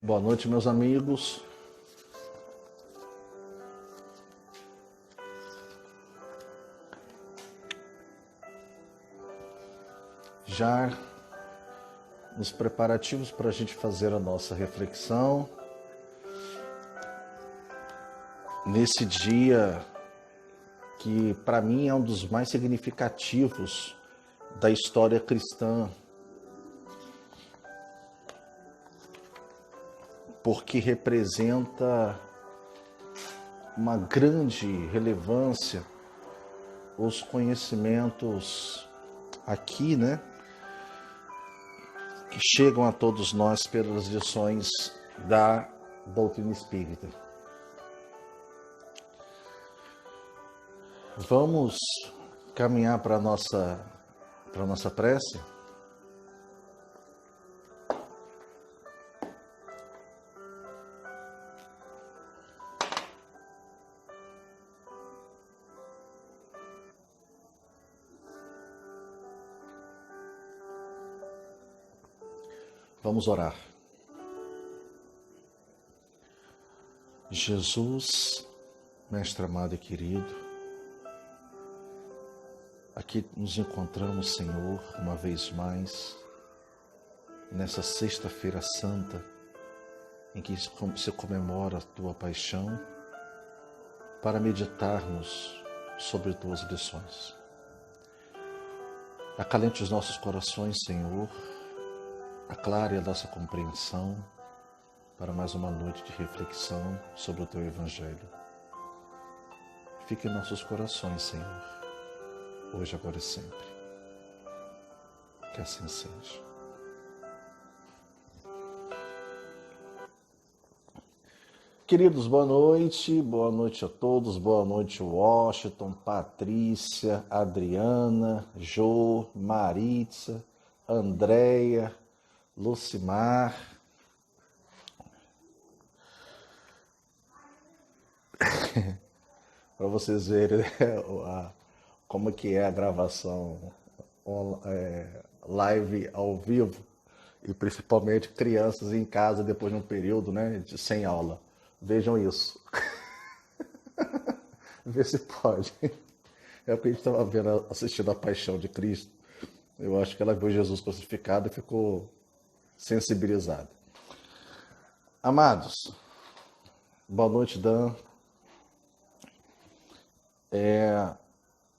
Boa noite, meus amigos. Já nos preparativos para a gente fazer a nossa reflexão nesse dia que para mim é um dos mais significativos da história cristã, porque representa uma grande relevância os conhecimentos aqui, que chegam a todos nós pelas lições da doutrina espírita. Vamos caminhar para a nossa prece? Vamos orar. Jesus, Mestre amado e querido, aqui nos encontramos, Senhor, uma vez mais, nessa sexta-feira santa, em que se comemora a Tua paixão, para meditarmos sobre Tuas lições. Acalente os nossos corações, Senhor, aclare a nossa compreensão para mais uma noite de reflexão sobre o Teu Evangelho. Fique em nossos corações, Senhor, hoje, agora e sempre. Que assim seja. Queridos, boa noite a todos, boa noite Washington, Patrícia, Adriana, Jô, Maritza, Andréia, Lucimar. Para vocês verem como que é a gravação live ao vivo, e principalmente crianças em casa depois de um período sem aula. Vejam isso. Vê se pode. É o que a gente estava assistindo a Paixão de Cristo. Eu acho que ela viu Jesus crucificado e ficou sensibilizada. Amados, boa noite, Dan.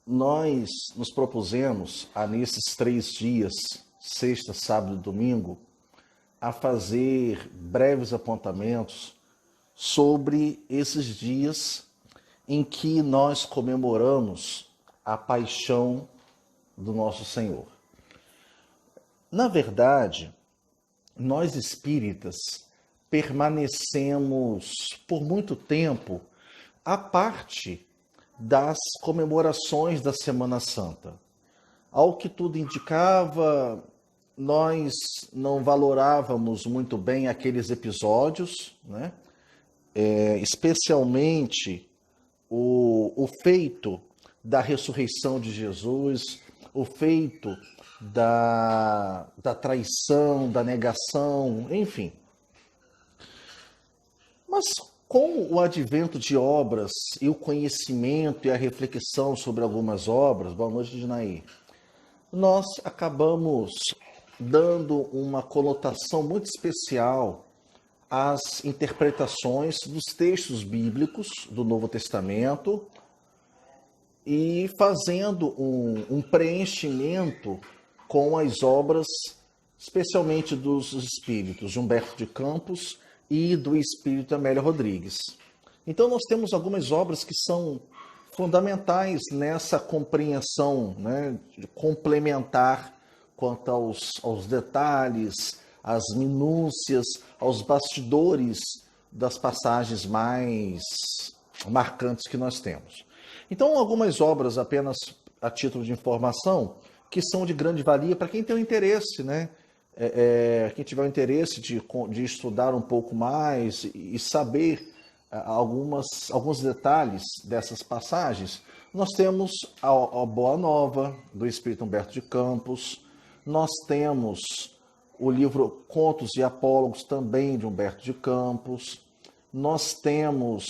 Nós nos propusemos nesses 3 dias, sexta, sábado e domingo, a fazer breves apontamentos sobre esses dias em que nós comemoramos a paixão do nosso Senhor. Na verdade, nós espíritas permanecemos por muito tempo à parte das comemorações da Semana Santa. Ao que tudo indicava, nós não valorávamos muito bem aqueles episódios, especialmente o feito da ressurreição de Jesus, o feito da traição, da negação, enfim. Mas com o advento de obras e o conhecimento e a reflexão sobre algumas obras, boa noite, Dinaí, nós acabamos dando uma conotação muito especial às interpretações dos textos bíblicos do Novo Testamento e fazendo um preenchimento com as obras, especialmente dos espíritos de Humberto de Campos e do espírito Amélia Rodrigues. Então nós temos algumas obras que são fundamentais nessa compreensão, complementar quanto aos detalhes, às minúcias, aos bastidores das passagens mais marcantes que nós temos. Então, algumas obras, apenas a título de informação, que são de grande valia para quem tem o interesse, quem tiver o interesse de estudar um pouco mais e saber alguns detalhes dessas passagens. Nós temos a Boa Nova, do espírito Humberto de Campos, nós temos o livro Contos e Apólogos, também de Humberto de Campos. Nós temos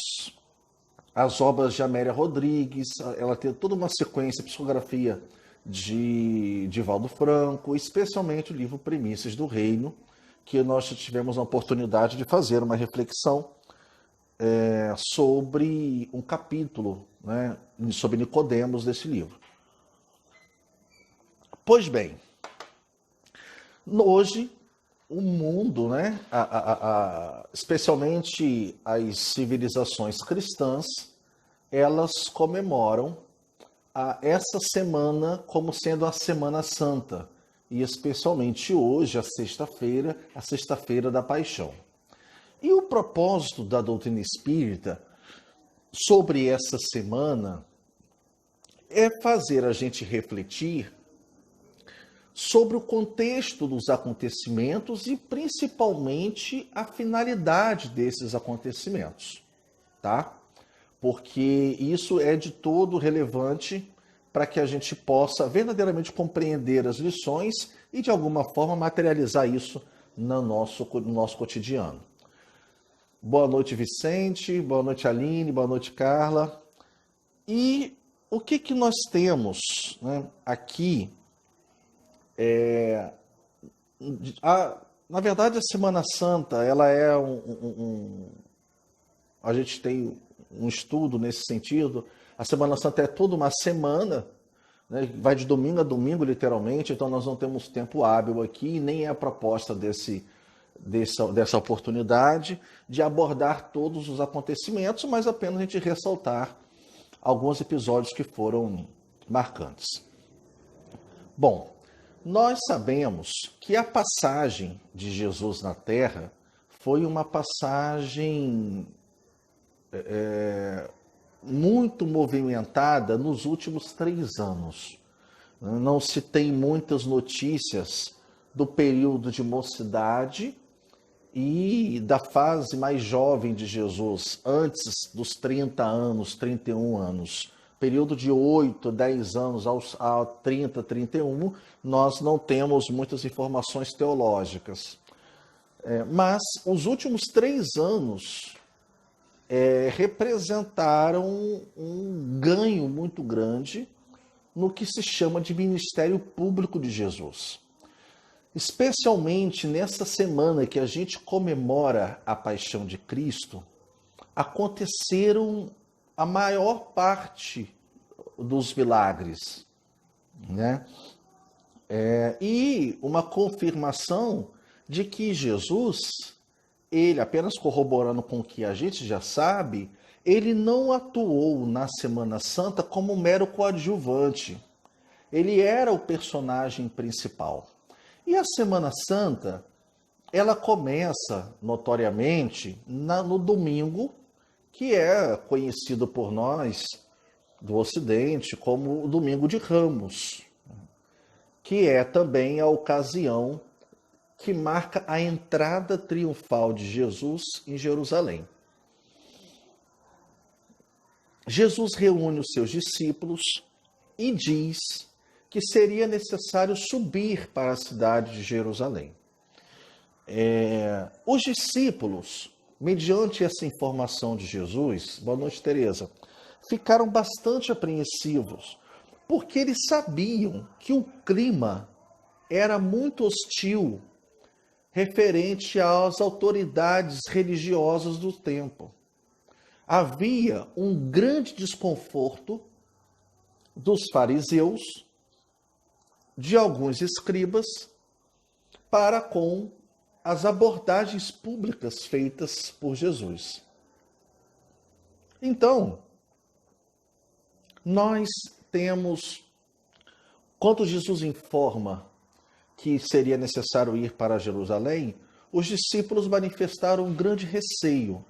as obras de Amélia Rodrigues, ela tem toda uma sequência, psicografia de Valdo Franco, especialmente o livro Primícias do Reino, que nós tivemos a oportunidade de fazer uma reflexão sobre um capítulo, né, sobre Nicodemos desse livro. Pois bem, hoje o mundo, né, especialmente as civilizações cristãs, elas comemoram essa semana como sendo a Semana Santa, e especialmente hoje, a Sexta-feira da Paixão. E o propósito da doutrina espírita sobre essa semana é fazer a gente refletir sobre o contexto dos acontecimentos e principalmente a finalidade desses acontecimentos, tá? Porque isso é de todo relevante para que a gente possa verdadeiramente compreender as lições e de alguma forma materializar isso no nosso cotidiano. Boa noite, Vicente, boa noite, Aline, boa noite, Carla. E o que nós temos, né, aqui? Na verdade, a Semana Santa, ela é a gente tem um estudo nesse sentido. A Semana Santa é toda uma semana, né, vai de domingo a domingo, literalmente, então nós não temos tempo hábil aqui, nem é a proposta dessa oportunidade de abordar todos os acontecimentos, mas apenas a gente ressaltar alguns episódios que foram marcantes. Bom, nós sabemos que a passagem de Jesus na Terra foi uma passagem muito movimentada nos últimos 3 anos. Não se tem muitas notícias do período de mocidade e da fase mais jovem de Jesus, antes dos 30 anos, 31 anos. Período de 8, 10 anos a 30, 31, nós não temos muitas informações teológicas. Mas os últimos 3 anos representaram um ganho muito grande no que se chama de ministério público de Jesus. Especialmente nessa semana que a gente comemora a paixão de Cristo, aconteceram a maior parte dos milagres, né? E uma confirmação de que Jesus, ele, apenas corroborando com o que a gente já sabe, ele não atuou na Semana Santa como um mero coadjuvante. Ele era o personagem principal. E a Semana Santa, ela começa notoriamente no domingo, que é conhecido por nós do Ocidente como o Domingo de Ramos, que é também a ocasião que marca a entrada triunfal de Jesus em Jerusalém. Jesus reúne os seus discípulos e diz que seria necessário subir para a cidade de Jerusalém. Os discípulos, mediante essa informação de Jesus, boa noite, Tereza, ficaram bastante apreensivos, porque eles sabiam que o clima era muito hostil referente às autoridades religiosas do tempo. Havia um grande desconforto dos fariseus, de alguns escribas, para com as abordagens públicas feitas por Jesus. Então, nós temos, quando Jesus informa que seria necessário ir para Jerusalém, os discípulos manifestaram um grande receio,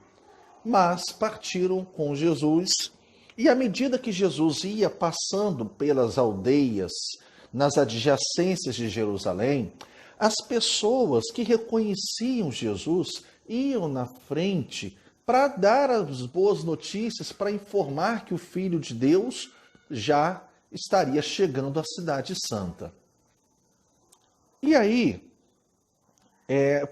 mas partiram com Jesus, e à medida que Jesus ia passando pelas aldeias, nas adjacências de Jerusalém, as pessoas que reconheciam Jesus iam na frente para dar as boas notícias, para informar que o Filho de Deus já estaria chegando à Cidade Santa. E aí,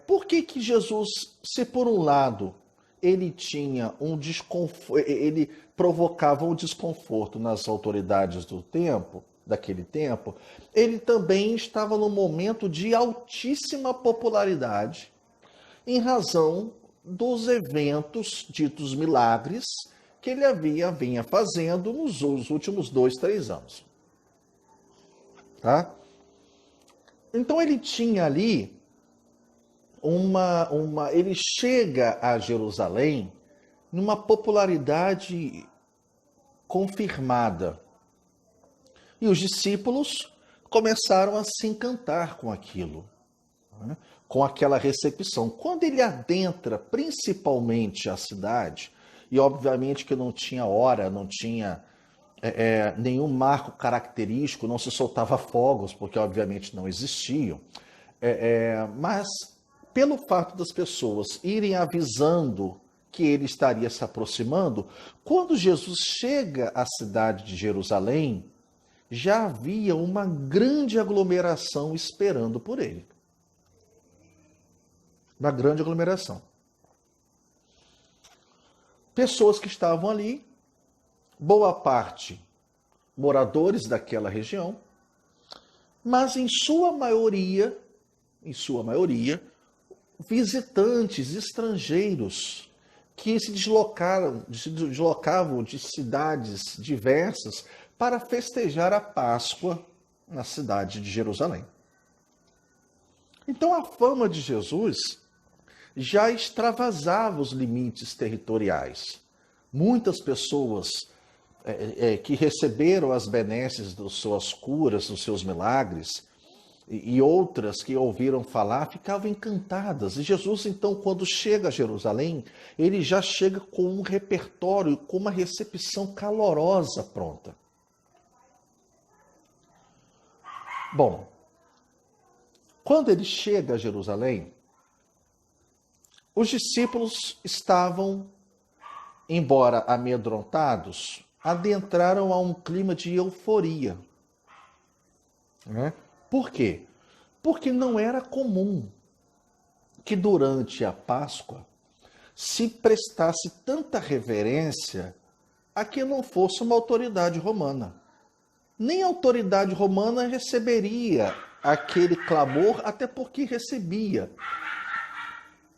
Por que que Jesus, se por um lado ele tinha um desconforto, ele provocava um desconforto nas autoridades do tempo, daquele tempo, ele também estava num momento de altíssima popularidade em razão dos eventos ditos milagres que ele vinha fazendo nos últimos 2, 3 anos. Tá? Então ele tinha ali ele chega a Jerusalém numa popularidade confirmada. E os discípulos começaram a se encantar com aquilo, né? Com aquela recepção. Quando ele adentra principalmente a cidade, e obviamente que não tinha hora, não tinha nenhum marco característico, não se soltava fogos, porque obviamente não existiam, mas pelo fato das pessoas irem avisando que ele estaria se aproximando, quando Jesus chega à cidade de Jerusalém, já havia uma grande aglomeração esperando por ele. Uma grande aglomeração. Pessoas que estavam ali, boa parte moradores daquela região, mas em sua maioria, visitantes estrangeiros que se deslocavam de cidades diversas para festejar a Páscoa na cidade de Jerusalém. Então a fama de Jesus já extravasava os limites territoriais. Muitas pessoas que receberam as benesses das suas curas, dos seus milagres, e outras que ouviram falar, ficavam encantadas. E Jesus, então, quando chega a Jerusalém, ele já chega com um repertório, com uma recepção calorosa pronta. Bom, quando ele chega a Jerusalém, os discípulos estavam, embora amedrontados, adentraram a um clima de euforia. Né? Por quê? Porque não era comum que durante a Páscoa se prestasse tanta reverência a que não fosse uma autoridade romana. Nem a autoridade romana receberia aquele clamor, até porque recebia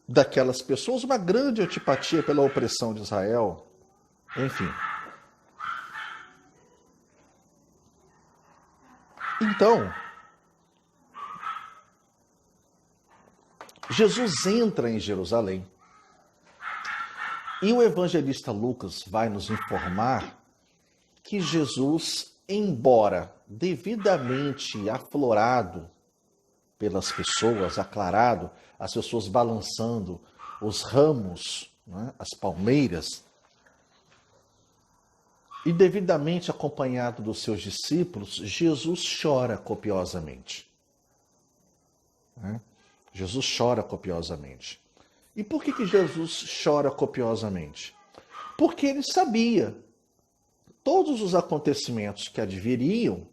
daquelas pessoas uma grande antipatia pela opressão de Israel. Enfim. Então, Jesus entra em Jerusalém e o evangelista Lucas vai nos informar que Jesus, embora devidamente aflorado pelas pessoas, aclarado, as pessoas balançando os ramos, né, as palmeiras, e devidamente acompanhado dos seus discípulos, Jesus chora copiosamente. Né? Jesus chora copiosamente. E por que Jesus chora copiosamente? Porque ele sabia todos os acontecimentos que adviriam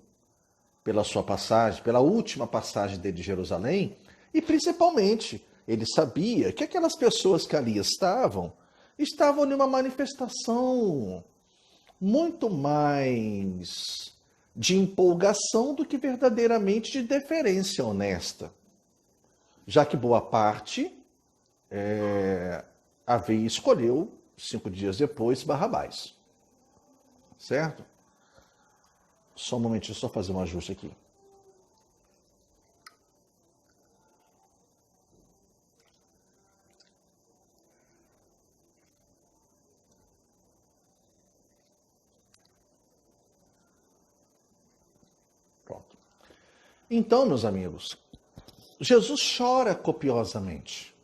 pela sua passagem, pela última passagem dele de Jerusalém, e principalmente ele sabia que aquelas pessoas que ali estavam em uma manifestação muito mais de empolgação do que verdadeiramente de deferência honesta, já que boa parte escolheu, 5 dias depois, Barrabás. Certo? Só um momentinho, só fazer um ajuste aqui. Pronto. Então, meus amigos, Jesus chora copiosamente.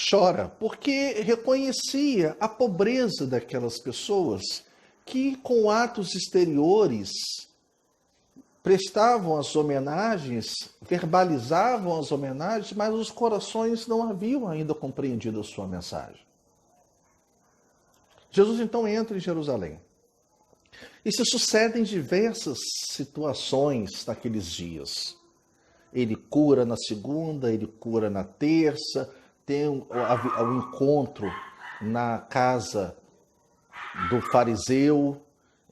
Chora porque reconhecia a pobreza daquelas pessoas que, com atos exteriores, prestavam as homenagens, verbalizavam as homenagens, mas os corações não haviam ainda compreendido a sua mensagem. Jesus então entra em Jerusalém. E se sucedem diversas situações naqueles dias. ele cura na segunda, ele cura na terça, tem o encontro na casa do fariseu,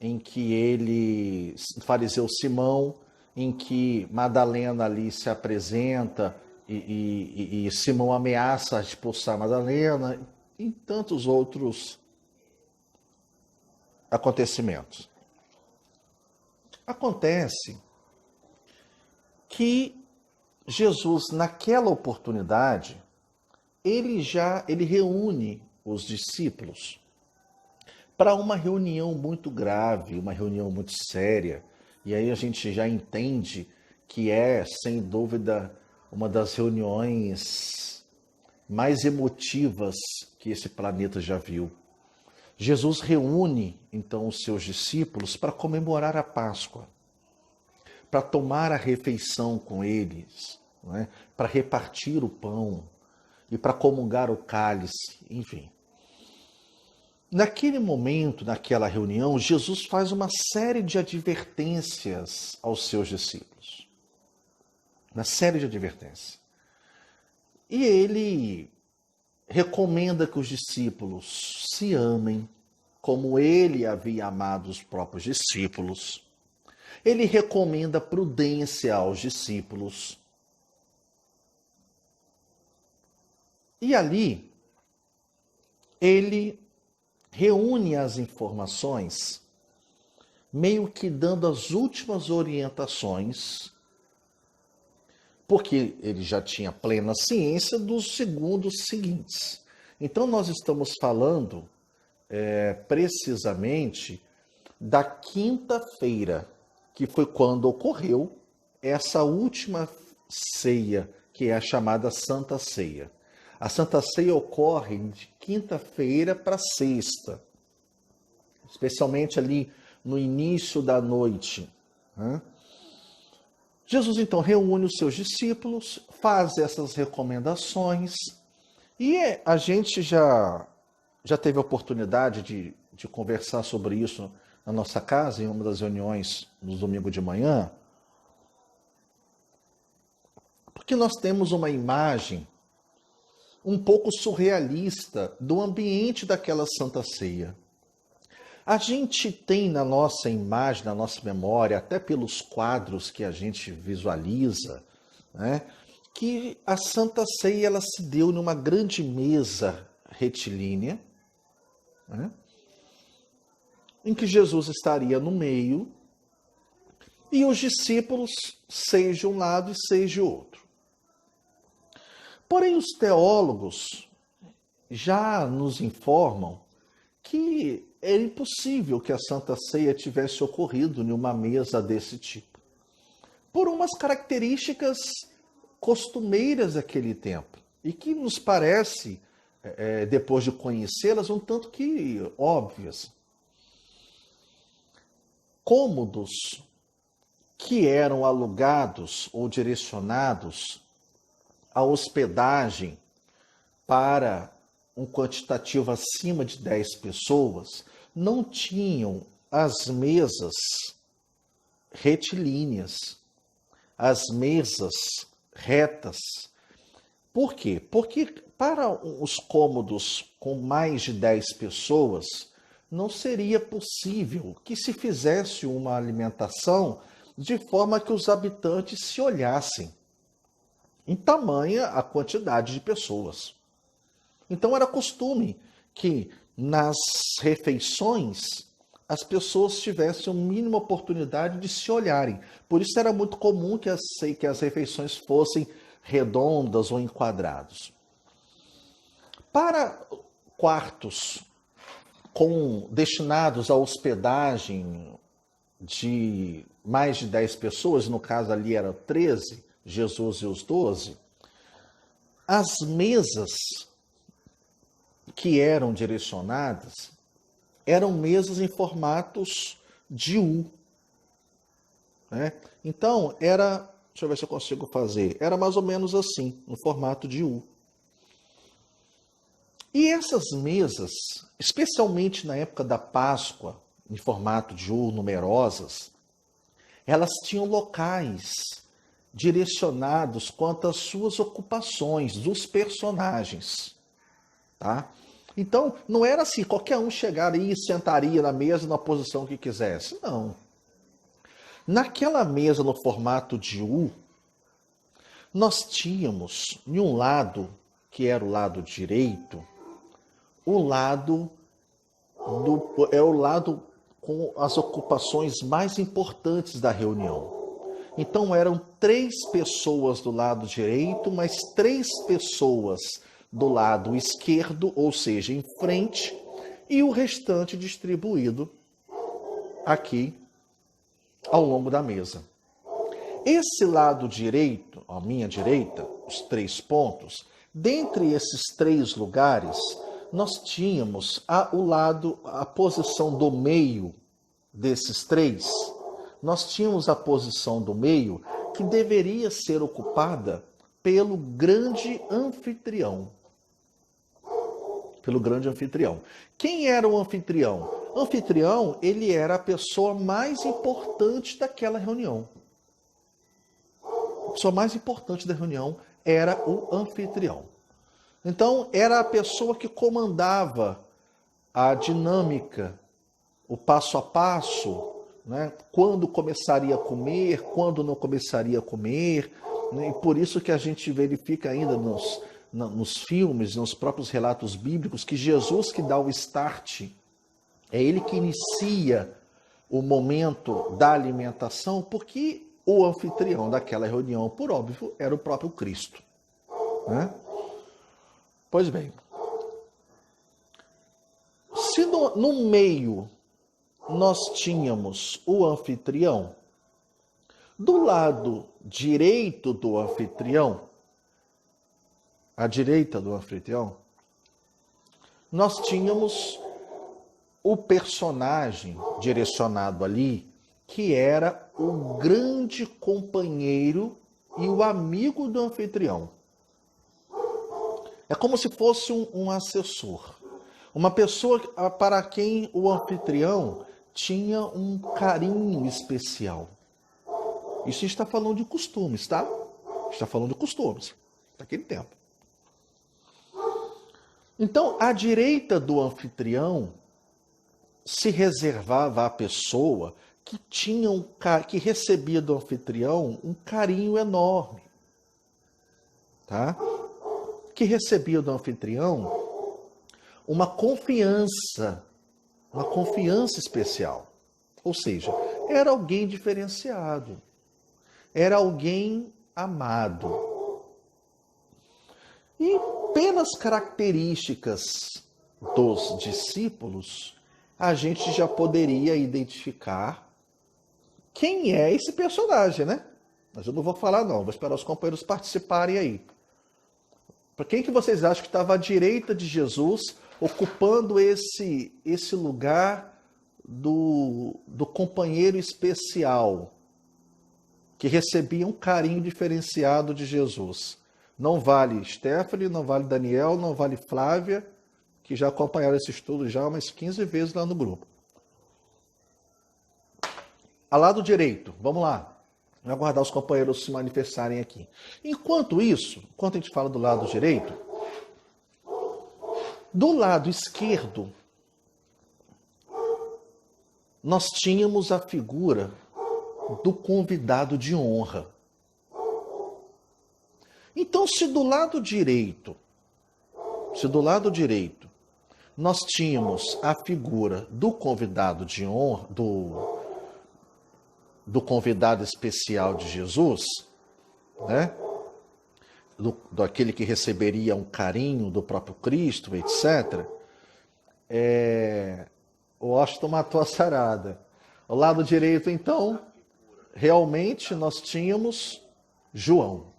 em que fariseu Simão, em que Madalena ali se apresenta e Simão ameaça expulsar Madalena, e tantos outros acontecimentos. Acontece que Jesus, naquela oportunidade, ele reúne os discípulos para uma reunião muito grave, uma reunião muito séria. E aí a gente já entende que é, sem dúvida, uma das reuniões mais emotivas que esse planeta já viu. Jesus reúne, então, os seus discípulos para comemorar a Páscoa, para tomar a refeição com eles, né? Para repartir o pão e para comungar o cálice, enfim. Naquele momento, naquela reunião, Jesus faz uma série de advertências aos seus discípulos. Uma série de advertências. E ele recomenda que os discípulos se amem, como ele havia amado os próprios discípulos. Ele recomenda prudência aos discípulos. E ali, ele reúne as informações, meio que dando as últimas orientações, porque ele já tinha plena ciência dos segundos seguintes. Então, nós estamos falando precisamente da quinta-feira, que foi quando ocorreu essa última ceia, que é a chamada Santa Ceia. A Santa Ceia ocorre de quinta-feira para sexta, especialmente ali no início da noite, né? Jesus então reúne os seus discípulos, faz essas recomendações e a gente já teve a oportunidade de conversar sobre isso na nossa casa, em uma das reuniões no domingo de manhã, porque nós temos uma imagem um pouco surrealista do ambiente daquela Santa Ceia. A gente tem na nossa imagem, na nossa memória, até pelos quadros que a gente visualiza, né, que a Santa Ceia ela se deu numa grande mesa retilínea, né, em que Jesus estaria no meio e os discípulos, seis de um lado e seis de outro. Porém, os teólogos já nos informam que era impossível que a Santa Ceia tivesse ocorrido em uma mesa desse tipo, por umas características costumeiras daquele tempo, e que nos parece, depois de conhecê-las, um tanto que óbvias. Cômodos que eram alugados ou direcionados à hospedagem para um quantitativo acima de 10 pessoas, não tinham as mesas retilíneas, as mesas retas. Por quê? Porque para os cômodos com mais de 10 pessoas, não seria possível que se fizesse uma alimentação de forma que os habitantes se olhassem, em tamanha a quantidade de pessoas. Então era costume que nas refeições as pessoas tivessem a mínima oportunidade de se olharem. Por isso era muito comum que as refeições fossem redondas ou enquadrados. Para quartos destinados à hospedagem de mais de 10 pessoas, no caso ali era 13, Jesus e os 12, as mesas que eram direcionadas eram mesas em formatos de U, né? Então, deixa eu ver se eu consigo fazer, era mais ou menos assim, no formato de U. E essas mesas, especialmente na época da Páscoa, em formato de U, numerosas, elas tinham locais direcionados quanto às suas ocupações dos personagens, tá? Então, não era assim, qualquer um chegaria e sentaria na mesa na posição que quisesse. Não. Naquela mesa no formato de U, nós tínhamos, em um lado, que era o lado direito, o lado é o lado com as ocupações mais importantes da reunião. Então eram 3 pessoas do lado direito, mas 3 pessoas do lado esquerdo, ou seja, em frente, e o restante distribuído aqui ao longo da mesa. Esse lado direito, à minha direita, os 3 pontos, dentre esses 3 lugares, nós tínhamos a posição do meio desses 3, nós tínhamos a posição do meio que deveria ser ocupada pelo grande anfitrião. Pelo grande anfitrião. Quem era o anfitrião? O anfitrião, ele era a pessoa mais importante daquela reunião. A pessoa mais importante da reunião era o anfitrião. Então, era a pessoa que comandava a dinâmica, o passo a passo, né? Quando começaria a comer, quando não começaria a comer. Né? E por isso que a gente verifica ainda nos filmes, nos próprios relatos bíblicos, que Jesus que dá o start, é ele que inicia o momento da alimentação, porque o anfitrião daquela reunião, por óbvio, era o próprio Cristo. Né? Pois bem, se no meio nós tínhamos o anfitrião, do lado direito do anfitrião, à direita do anfitrião, nós tínhamos o personagem direcionado ali, que era o grande companheiro e o amigo do anfitrião. É como se fosse um assessor. Uma pessoa para quem o anfitrião tinha um carinho especial. Isso a gente está falando de costumes, tá? A gente está falando de costumes daquele tempo. Então, à direita do anfitrião se reservava a pessoa que recebia do anfitrião um carinho enorme, tá? Que recebia do anfitrião uma confiança especial. Ou seja, era alguém diferenciado, era alguém amado. E pelas características dos discípulos, a gente já poderia identificar quem é esse personagem, né? Mas eu não vou falar não, vou esperar os companheiros participarem aí. Para quem que vocês acham que estava à direita de Jesus, ocupando esse lugar do companheiro especial, que recebia um carinho diferenciado de Jesus? Não vale Stephanie, não vale Daniel, não vale Flávia, que já acompanharam esse estudo já umas 15 vezes lá no grupo. Ao lado direito, vamos lá. Vamos aguardar os companheiros se manifestarem aqui. Enquanto isso, enquanto a gente fala do lado direito, do lado esquerdo, nós tínhamos a figura do convidado de honra. Então, se do lado direito, nós tínhamos a figura do convidado de honra, do convidado especial de Jesus, né? Daquele que receberia um carinho do próprio Cristo, etc. O Washington matou a charada. Ao lado direito, então, realmente nós tínhamos João.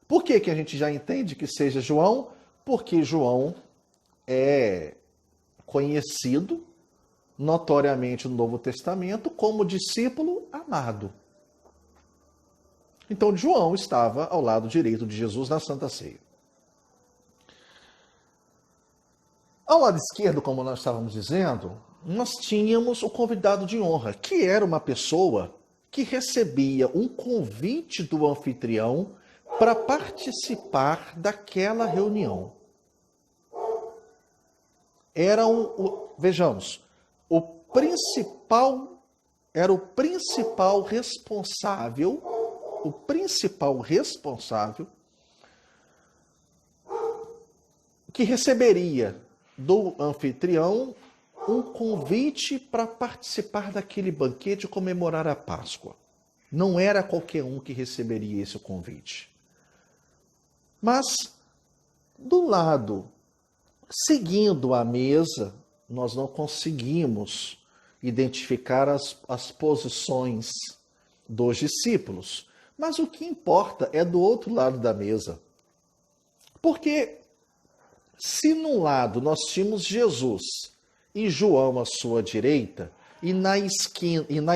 Por que a gente já entende que seja João? Porque João é conhecido notoriamente no Novo Testamento como discípulo amado. Então, João estava ao lado direito de Jesus na Santa Ceia. Ao lado esquerdo, como nós estávamos dizendo, nós tínhamos o convidado de honra, que era uma pessoa que recebia um convite do anfitrião para participar daquela reunião. Vejamos, era o principal responsável que receberia do anfitrião um convite para participar daquele banquete e comemorar a Páscoa. Não era qualquer um que receberia esse convite. Mas, do lado, seguindo a mesa, nós não conseguimos identificar as posições dos discípulos. Mas o que importa é do outro lado da mesa. Porque se num lado nós tínhamos Jesus e João à sua direita, e na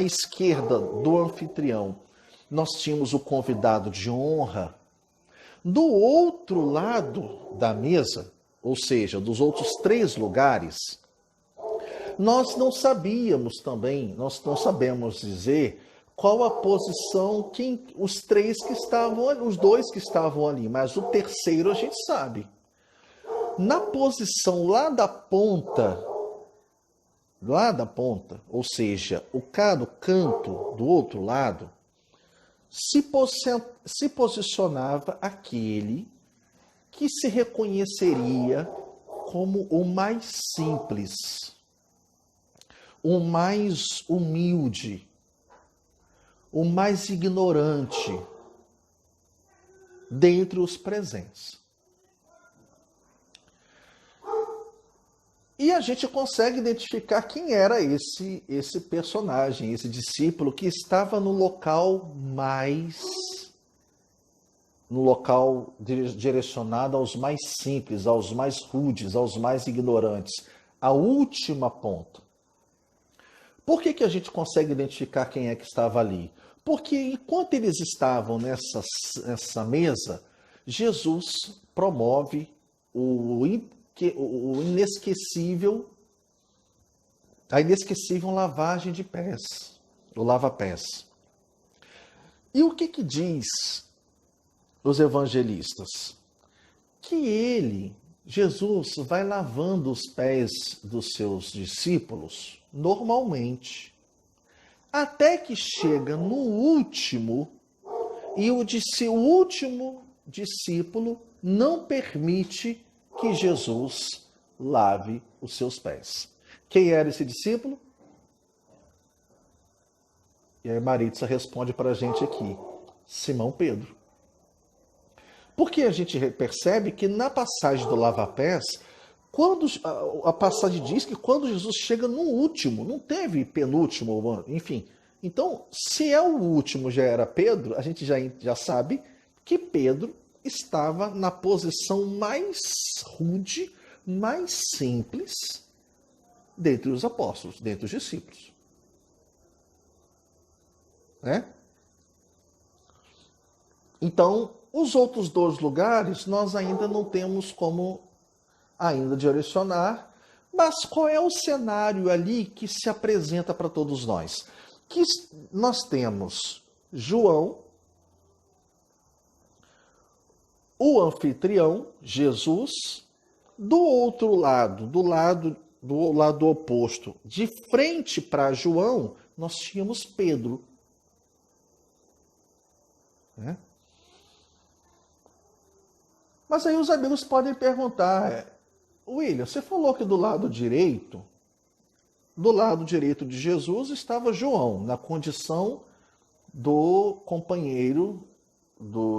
esquerda do anfitrião nós tínhamos o convidado de honra, do outro lado da mesa, ou seja, dos outros 3 lugares, nós não sabemos dizer qual a posição, os 2 que estavam ali, mas o terceiro a gente sabe. Na posição lá da ponta, ou seja, o canto do outro lado, se posicionava aquele que se reconheceria como o mais simples, o mais humilde, o mais ignorante dentre os presentes. E a gente consegue identificar quem era esse personagem, esse discípulo que estava no local direcionado aos mais simples, aos mais rudes, aos mais ignorantes, a última ponta. Por que a gente consegue identificar quem é que estava ali? Porque enquanto eles estavam nessa mesa, Jesus promove a inesquecível lavagem de pés, o lava-pés. E o que diz os evangelistas? Que Jesus, vai lavando os pés dos seus discípulos normalmente, até que chega no último, e o último discípulo não permite que Jesus lave os seus pés. Quem era esse discípulo? E aí Maritza responde para a gente aqui: Simão Pedro. Porque a gente percebe que na passagem do lava-pés, quando a passagem diz que quando Jesus chega no último, não teve penúltimo, enfim. Então, se é o último já era Pedro, a gente já sabe que Pedro estava na posição mais rude, mais simples dentre os apóstolos, dentre os discípulos. Né? Então, os outros 2 lugares nós ainda não temos como ainda direcionar, mas qual é o cenário ali que se apresenta para todos nós? Que nós temos João, o anfitrião, Jesus, do outro lado, do lado oposto, de frente para João, nós tínhamos Pedro. Né? Mas aí os amigos podem perguntar: William, você falou que do lado direito de Jesus estava João, na condição do companheiro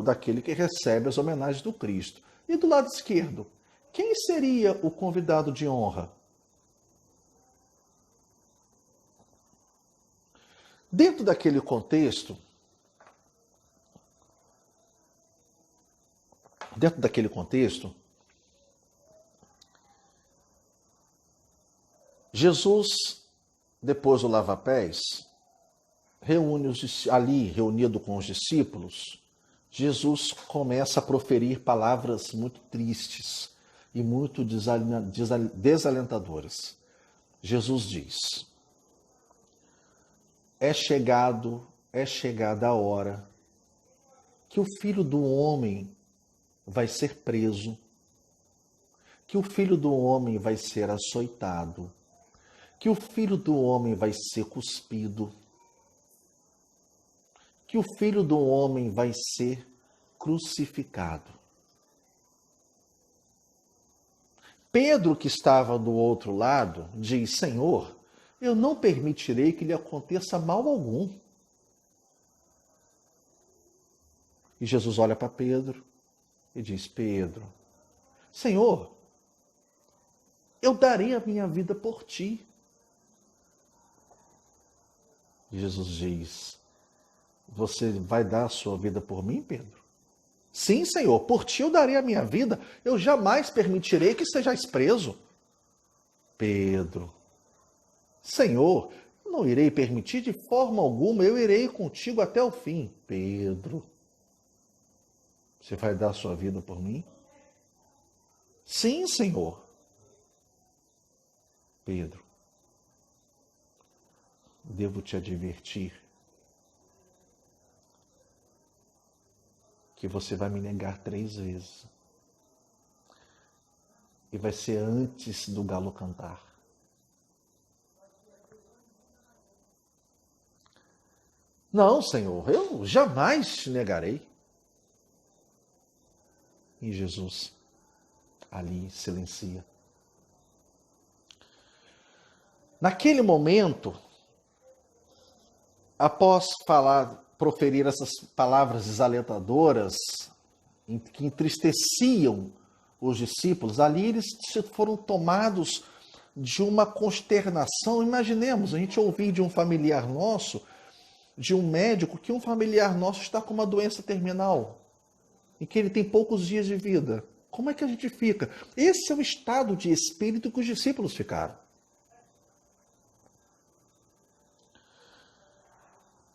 daquele que recebe as homenagens do Cristo. E do lado esquerdo, quem seria o convidado de honra? Dentro daquele contexto, Jesus, depois do lava-pés, reunido com os discípulos, Jesus começa a proferir palavras muito tristes e muito desalentadoras. Jesus diz: é chegado é chegada a hora que o Filho do Homem vai ser preso, que o Filho do Homem vai ser açoitado, que o Filho do Homem vai ser cuspido, que o Filho do Homem vai ser crucificado. Pedro, que estava do outro lado, diz: Senhor, eu não permitirei que lhe aconteça mal algum. E Jesus olha para Pedro e diz: Pedro, Senhor, eu darei a minha vida por ti. E Jesus diz: você vai dar a sua vida por mim, Pedro? Sim, Senhor, por ti eu darei a minha vida, eu jamais permitirei que sejais preso. Pedro: Senhor, eu não irei permitir de forma alguma, eu irei contigo até o fim. Pedro: você vai dar a sua vida por mim? Sim, Senhor. Pedro: devo te advertir que você vai me negar 3 vezes. E vai ser antes do galo cantar. Não, Senhor, eu jamais te negarei. E Jesus ali silencia. Naquele momento, após proferir essas palavras desalentadoras, que entristeciam os discípulos, ali eles foram tomados de uma consternação. Imaginemos, a gente ouvir de um familiar nosso, de um médico, que um familiar nosso está com uma doença terminal e que ele tem poucos dias de vida. Como é que a gente fica? Esse é o estado de espírito que os discípulos ficaram.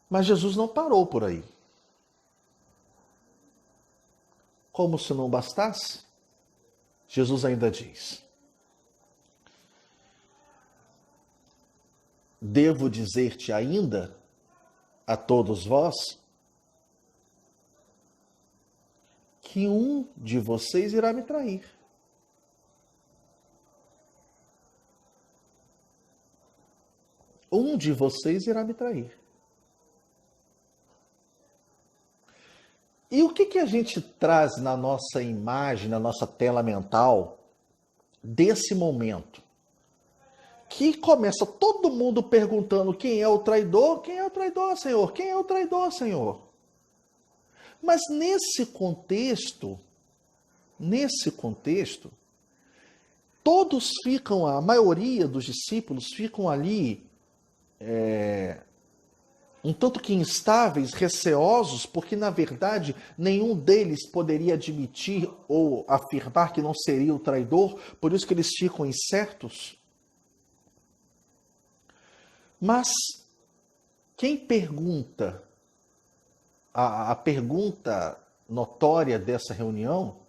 Mas Jesus não parou por aí. Como se não bastasse, Jesus ainda diz: devo dizer-te ainda, a todos vós, que um de vocês irá me trair. Um de vocês irá me trair. E o que a gente traz na nossa imagem, na nossa tela mental, desse momento? Que começa todo mundo perguntando quem é o traidor? Quem é o traidor, Senhor? Quem é o traidor, Senhor? Mas nesse contexto, todos ficam, a maioria dos discípulos ficam ali um tanto que instáveis, receosos, porque na verdade nenhum deles poderia admitir ou afirmar que não seria o traidor, por isso que eles ficam incertos. Mas quem pergunta, a pergunta notória dessa reunião,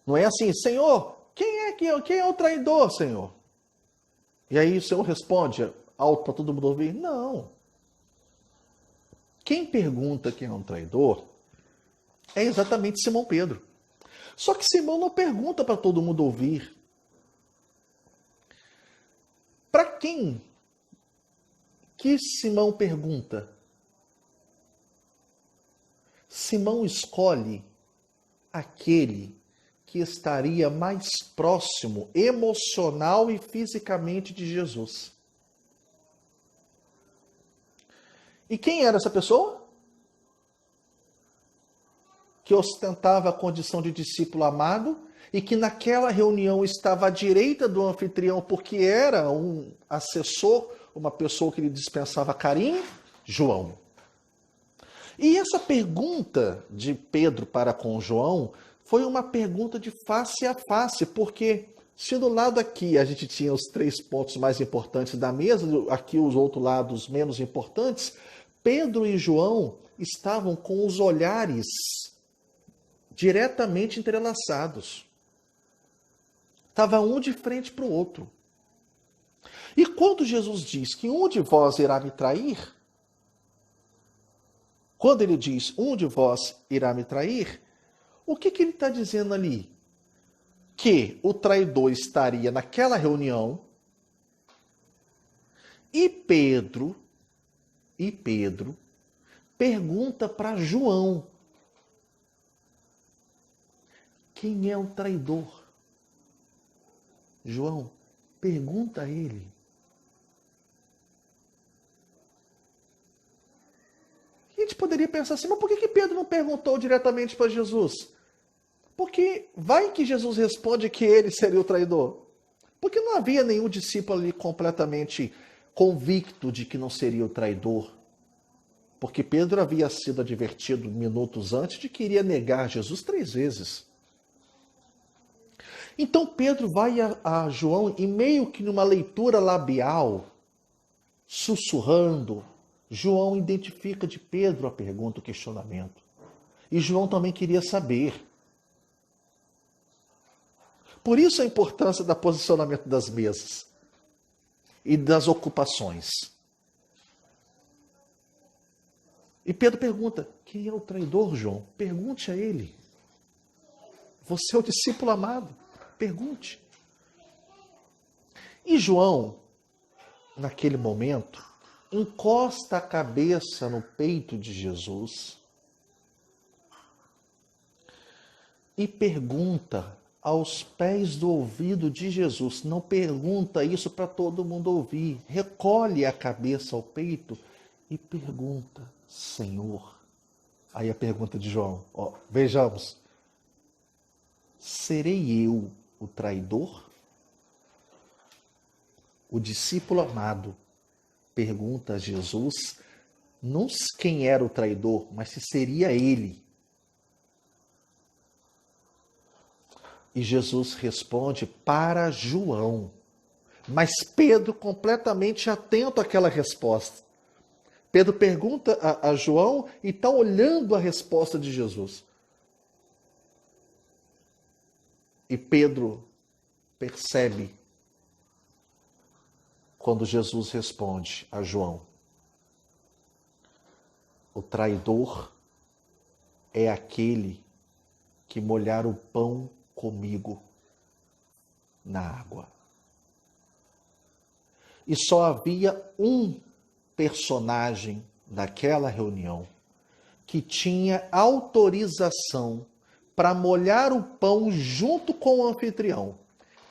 não é assim: Senhor, quem é o traidor, Senhor? E aí o Senhor responde alto para todo mundo ouvir: não. Quem pergunta quem é um traidor é exatamente Simão Pedro. Só que Simão não pergunta para todo mundo ouvir. Para quem que Simão pergunta? Simão escolhe aquele que estaria mais próximo, emocional e fisicamente de Jesus. E quem era essa pessoa? Que ostentava a condição de discípulo amado e que naquela reunião estava à direita do anfitrião porque era um assessor, uma pessoa que lhe dispensava carinho? João. E essa pergunta de Pedro para com João foi uma pergunta de face a face, porque se do lado aqui a gente tinha os 3 pontos mais importantes da mesa, aqui os outros lados menos importantes, Pedro e João estavam com os olhares diretamente entrelaçados. Estava um de frente para o outro. E quando Jesus diz que um de vós irá me trair, Quando ele diz, um de vós irá me trair, o que ele está dizendo ali? Que o traidor estaria naquela reunião e Pedro pergunta para João, quem é o traidor? João, pergunta a ele. A gente poderia pensar assim, mas por que Pedro não perguntou diretamente para Jesus? Porque vai que Jesus responde que ele seria o traidor. Porque não havia nenhum discípulo ali completamente convicto de que não seria o traidor. Porque Pedro havia sido advertido minutos antes de que iria negar Jesus 3 vezes. Então Pedro vai a João e meio que numa leitura labial, sussurrando, João identifica de Pedro a pergunta, o questionamento. E João também queria saber. Por isso a importância do posicionamento das mesas e das ocupações. E Pedro pergunta, quem é o traidor, João? Pergunte a ele. Você é o discípulo amado. Pergunte. E João, naquele momento, encosta a cabeça no peito de Jesus e pergunta aos pés do ouvido de Jesus. Não pergunta isso para todo mundo ouvir. Recolhe a cabeça ao peito e pergunta, Senhor. Aí a pergunta de João, vejamos. Serei eu o traidor? O discípulo amado pergunta a Jesus, não quem era o traidor, mas se seria ele. E Jesus responde para João. Mas Pedro completamente atento àquela resposta. Pedro pergunta a João e está olhando a resposta de Jesus. E Pedro percebe quando Jesus responde a João. O traidor é aquele que molhar o pão comigo na água. E só havia um personagem daquela reunião que tinha autorização para molhar o pão junto com o anfitrião.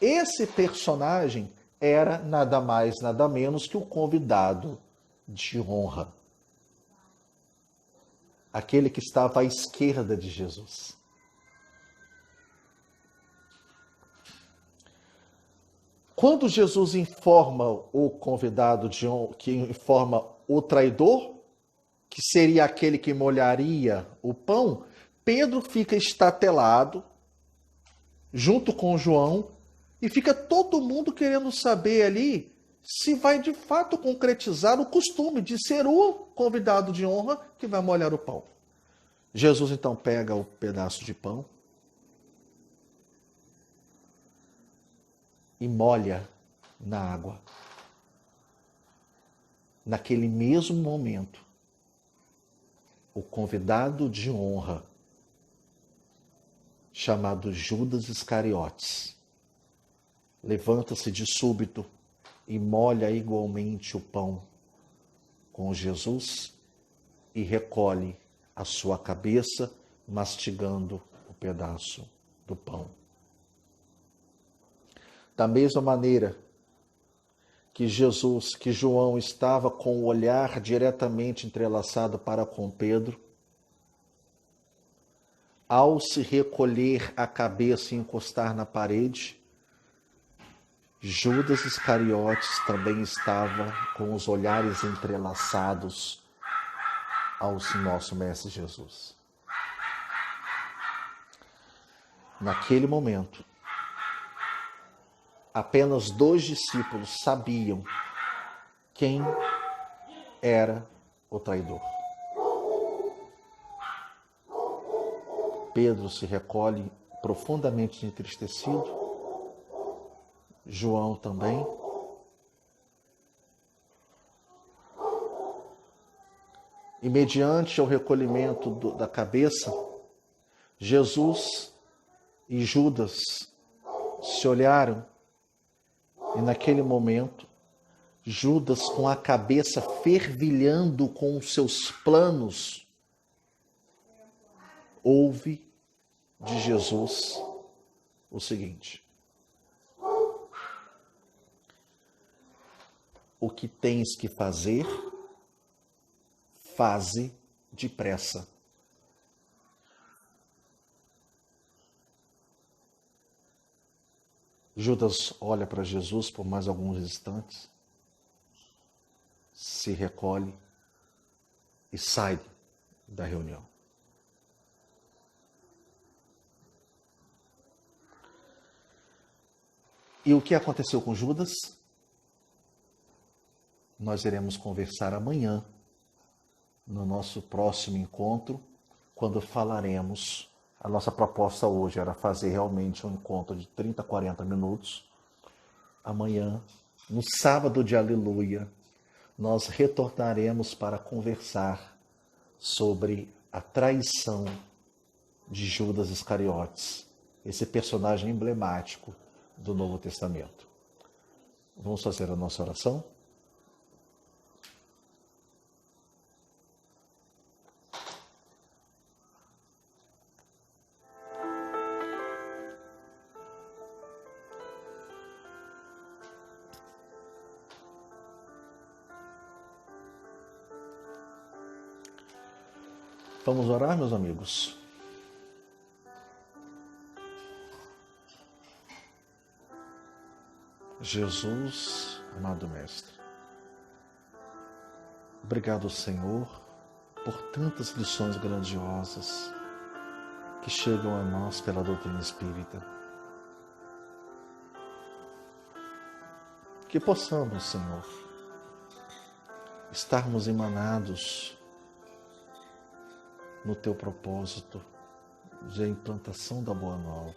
Esse personagem era nada mais, nada menos que o convidado de honra. Aquele que estava à esquerda de Jesus. Quando Jesus informa o convidado de honra, que informa o traidor, que seria aquele que molharia o pão, Pedro fica estatelado, junto com João, e fica todo mundo querendo saber ali se vai de fato concretizar o costume de ser o convidado de honra que vai molhar o pão. Jesus então pega o pedaço de pão e molha na água. Naquele mesmo momento, o convidado de honra, chamado Judas Iscariotes, levanta-se de súbito e molha igualmente o pão com Jesus e recolhe a sua cabeça, mastigando o pedaço do pão. Da mesma maneira que João estava com o olhar diretamente entrelaçado para com Pedro, ao se recolher a cabeça e encostar na parede, Judas Iscariotes também estava com os olhares entrelaçados ao nosso Mestre Jesus. Naquele momento, apenas 2 discípulos sabiam quem era o traidor. Pedro se recolhe profundamente entristecido, João também. E mediante o recolhimento da cabeça, Jesus e Judas se olharam e naquele momento, Judas, com a cabeça fervilhando com os seus planos, ouve de Jesus o seguinte: o que tens que fazer, faze depressa. Judas olha para Jesus por mais alguns instantes, se recolhe e sai da reunião. E o que aconteceu com Judas? Nós iremos conversar amanhã, no nosso próximo encontro, quando falaremos. A nossa proposta hoje era fazer realmente um encontro de 30, 40 minutos. Amanhã, no sábado de Aleluia, nós retornaremos para conversar sobre a traição de Judas Iscariotes, esse personagem emblemático do Novo Testamento. Vamos fazer a nossa oração? Vamos orar, meus amigos? Jesus, amado Mestre, obrigado, Senhor, por tantas lições grandiosas que chegam a nós pela doutrina espírita. Que possamos, Senhor, estarmos emanados no Teu propósito de implantação da Boa Nova,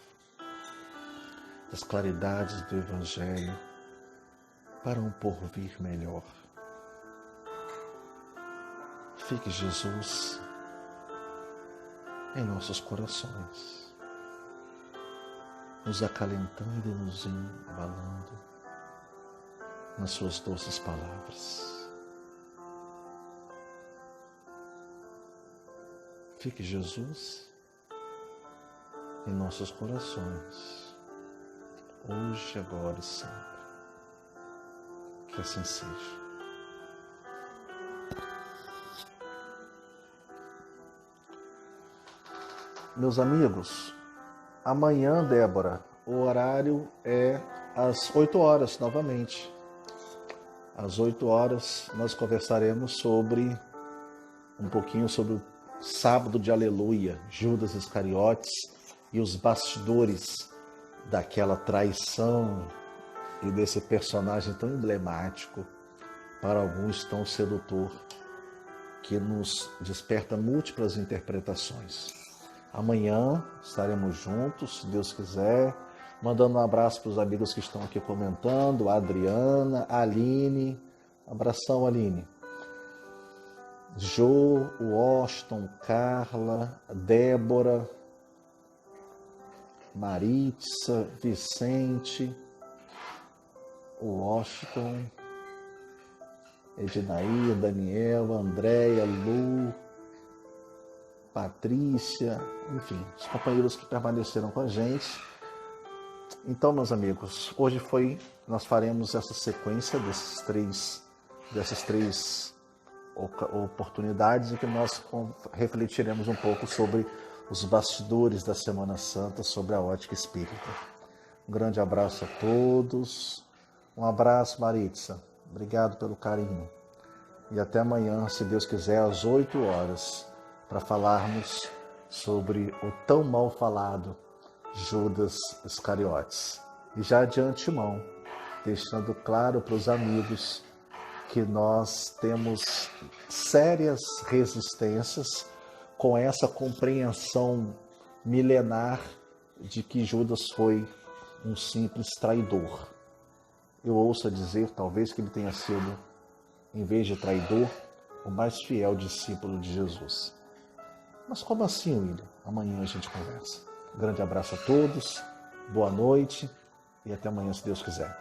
das claridades do Evangelho para um porvir melhor. Fique, Jesus, em nossos corações, nos acalentando e nos embalando nas suas doces palavras. Fique, Jesus, em nossos corações, hoje, agora e sempre. Que assim seja. Meus amigos, amanhã, Débora, o horário é às 8 horas novamente. Às 8 horas nós conversaremos um pouquinho sobre o sábado de Aleluia, Judas Iscariotes e os bastidores daquela traição e desse personagem tão emblemático, para alguns tão sedutor, que nos desperta múltiplas interpretações. Amanhã estaremos juntos, se Deus quiser, mandando um abraço para os amigos que estão aqui comentando, a Adriana, a Aline, abração, Aline, Jô, Washington, Carla, Débora, Maritza, Vicente, Washington, Edinair, Daniel, Andréia, Lu, Patrícia, enfim, os companheiros que permaneceram com a gente. Então, meus amigos, hoje nós faremos essa sequência dessas três oportunidades em que nós refletiremos um pouco sobre os bastidores da Semana Santa, sobre a ótica espírita. Um grande abraço a todos. Um abraço, Maritza. Obrigado pelo carinho. E até amanhã, se Deus quiser, às 8 horas, para falarmos sobre o tão mal falado Judas Iscariotes. E já de antemão, deixando claro para os amigos que nós temos sérias resistências com essa compreensão milenar de que Judas foi um simples traidor. Eu ouço dizer, talvez, que ele tenha sido, em vez de traidor, o mais fiel discípulo de Jesus. Mas como assim, William? Amanhã a gente conversa. Grande abraço a todos, boa noite e até amanhã, se Deus quiser.